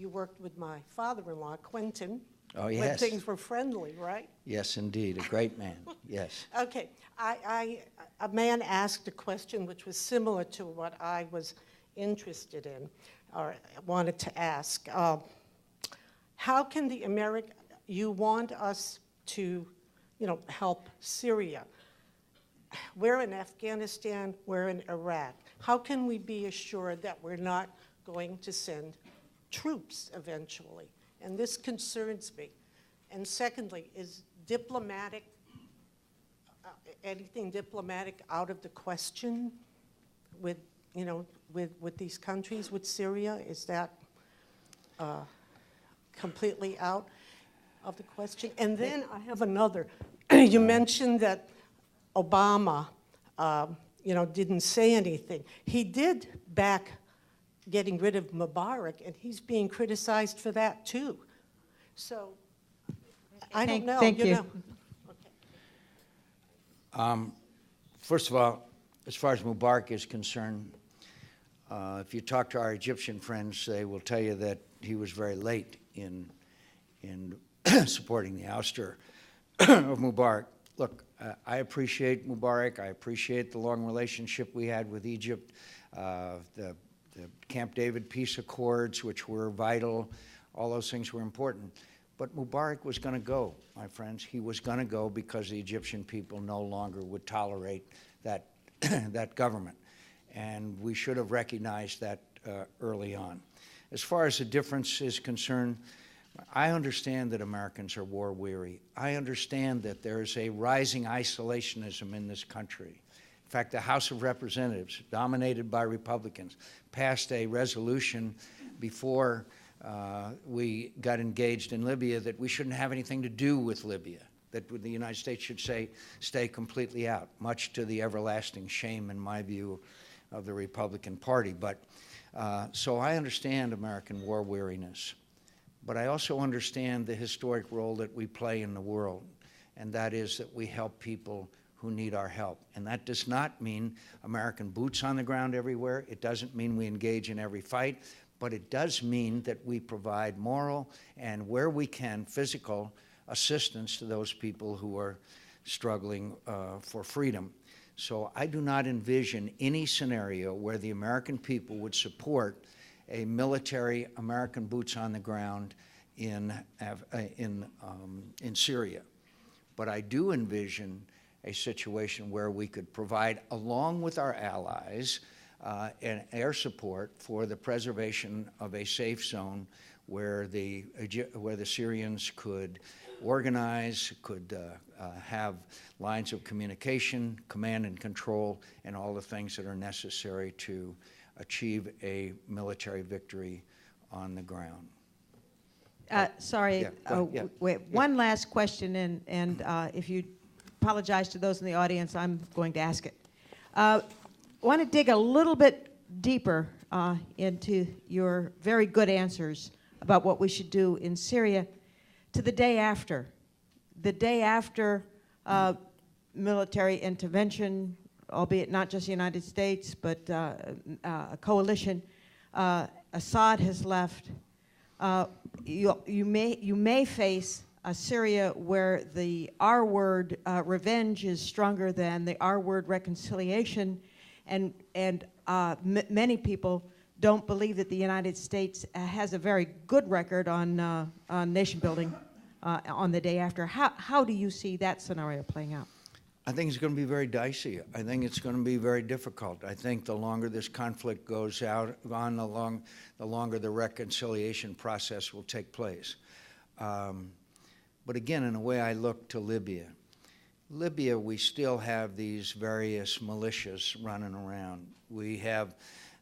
you worked with my father-in-law, Quentin. Oh, yes. When things were friendly, right? Yes, indeed. A great man. Yes. Okay. A man asked a question which was similar to what I was interested in or wanted to ask. How can you want us to, help Syria? We're in Afghanistan, we're in Iraq. How can we be assured that we're not going to send troops eventually? And this concerns me. And secondly, is anything diplomatic out of the question with these countries, with Syria? Is that completely out of the question? And then I have another. You mentioned that Obama, didn't say anything. He did back getting rid of Mubarak, and he's being criticized for that too. So I don't know. Thank you. Okay. First of all, as far as Mubarak is concerned, if you talk to our Egyptian friends, they will tell you that he was very late in supporting the ouster of Mubarak. Look, I appreciate Mubarak. I appreciate the long relationship we had with Egypt, the Camp David peace accords, which were vital. All those things were important. But Mubarak was going to go, my friends. He was going to go because the Egyptian people no longer would tolerate that, that government. And we should have recognized that early on. As far as the difference is concerned, I understand that Americans are war-weary. I understand that there is a rising isolationism in this country. In fact, the House of Representatives, dominated by Republicans, passed a resolution before we got engaged in Libya that we shouldn't have anything to do with Libya, that the United States should stay completely out, much to the everlasting shame, in my view, of the Republican Party. But so I understand American war weariness. But I also understand the historic role that we play in the world, and that is that we help people who need our help. And that does not mean American boots on the ground everywhere. It doesn't mean we engage in every fight, but it does mean that we provide moral and, where we can, physical assistance to those people who are struggling for freedom. So I do not envision any scenario where the American people would support a military American boots on the ground in Syria. But I do envision a situation where we could provide, along with our allies, and air support for the preservation of a safe zone where the Syrians could organize, could have lines of communication, command and control, and all the things that are necessary to achieve a military victory on the ground. Sorry, one last question, and if you apologize to those in the audience, I'm going to ask it. I want to dig a little bit deeper into your very good answers about what we should do in Syria to the day after military intervention, albeit not just the United States, but a coalition. Assad has left. You may face a Syria where the R word revenge is stronger than the R word reconciliation, and many people don't believe that the United States has a very good record on nation building on the day after. How do you see that scenario playing out? I think it's going to be very dicey. I think it's going to be very difficult. I think the longer this conflict goes on, the longer the reconciliation process will take place. But again, in a way, I look to Libya. Libya, we still have these various militias running around. We have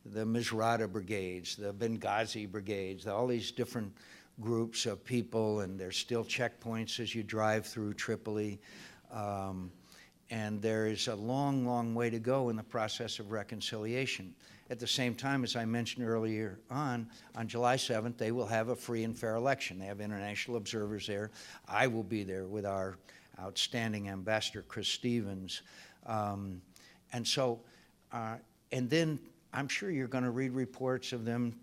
the Misrata brigades, the Benghazi brigades, all these different groups of people, and there's still checkpoints as you drive through Tripoli. And there is a long, long way to go in the process of reconciliation. At the same time, as I mentioned earlier on July 7th, they will have a free and fair election. They have international observers there. I will be there with our outstanding ambassador, Chris Stevens. And then I'm sure you're going to read reports of them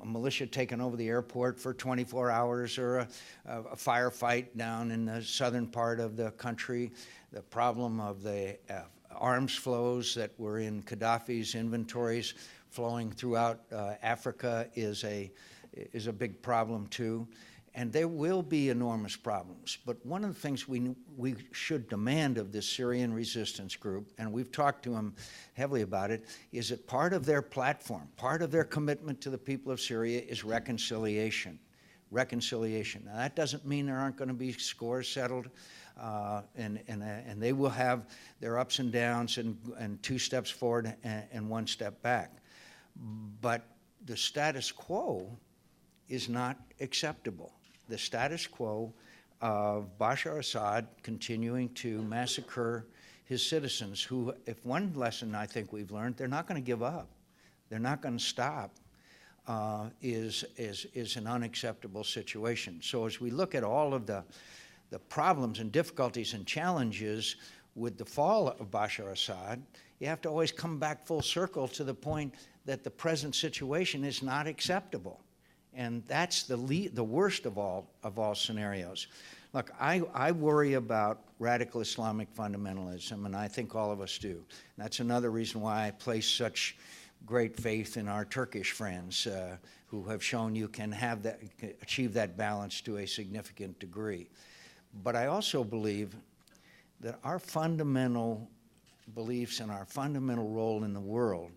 a militia taking over the airport for 24 hours, or a firefight down in the southern part of the country. The problem of the arms flows that were in Gaddafi's inventories flowing throughout Africa is a big problem too. And there will be enormous problems. But one of the things we should demand of this Syrian resistance group, and we've talked to them heavily about it, is that part of their platform, part of their commitment to the people of Syria is reconciliation. Reconciliation. Now, that doesn't mean there aren't going to be scores settled, and they will have their ups and downs, and 2 steps forward and 1 step back. But the status quo is not acceptable. The status quo of Bashar Assad continuing to massacre his citizens, who, if one lesson I think we've learned, they're not going to give up. They're not going to stop, is an unacceptable situation. So as we look at all of the problems and difficulties and challenges with the fall of Bashar Assad, you have to always come back full circle to the point that the present situation is not acceptable. And that's the worst of all scenarios. Look, I worry about radical Islamic fundamentalism, and I think all of us do. And that's another reason why I place such great faith in our Turkish friends, who have shown you can achieve that balance to a significant degree. But I also believe that our fundamental beliefs and our fundamental role in the world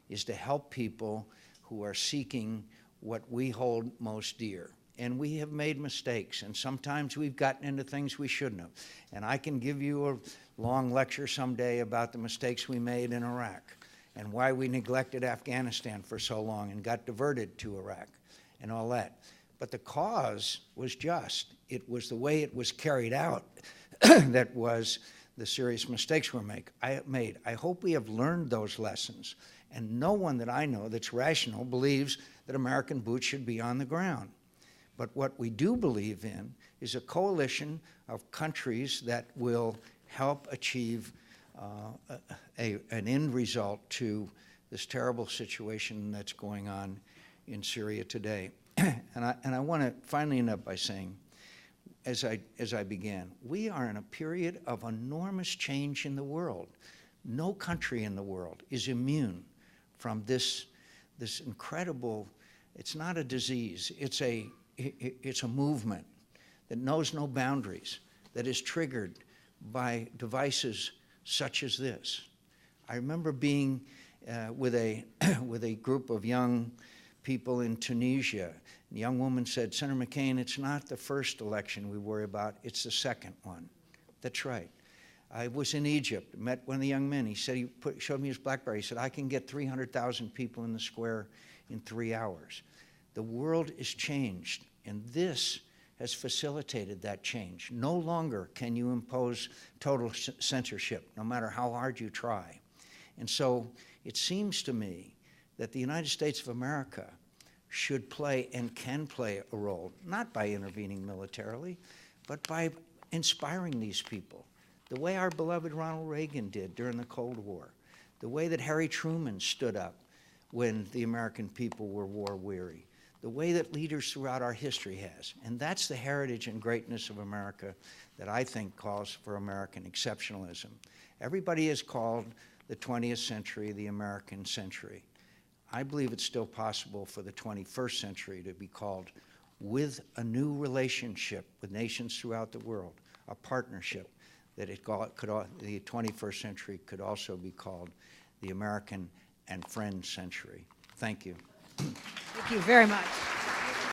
is to help people who are seeking what we hold most dear. And we have made mistakes, and sometimes we've gotten into things we shouldn't have. And I can give you a long lecture someday about the mistakes we made in Iraq and why we neglected Afghanistan for so long and got diverted to Iraq and all that. But the cause was just. It was the way it was carried out that was the serious mistakes we made. I hope we have learned those lessons. And no one that I know that's rational believes that American boots should be on the ground. But what we do believe in is a coalition of countries that will help achieve an end result to this terrible situation that's going on in Syria today. And I want to finally end up by saying, as I began, we are in a period of enormous change in the world. No country in the world is immune from this incredible, it's not a disease, it's a movement that knows no boundaries, that is triggered by devices such as this. I remember being with a group of young people in Tunisia. A young woman said, "Senator McCain, it's not the first election we worry about, it's the second one." That's right. I was in Egypt, met one of the young men. He said, showed me his BlackBerry. He said, "I can get 300,000 people in the square in 3 hours." The world is changed, and this has facilitated that change. No longer can you impose total censorship, no matter how hard you try. And so it seems to me that the United States of America should play and can play a role, not by intervening militarily, but by inspiring these people. The way our beloved Ronald Reagan did during the Cold War, the way that Harry Truman stood up when the American people were war-weary, the way that leaders throughout our history has. And that's the heritage and greatness of America that I think calls for American exceptionalism. Everybody has called the 20th century the American century. I believe it's still possible for the 21st century to be called, with a new relationship with nations throughout the world, a partnership, that the 21st century could also be called the American and friend century. Thank you. Thank you very much.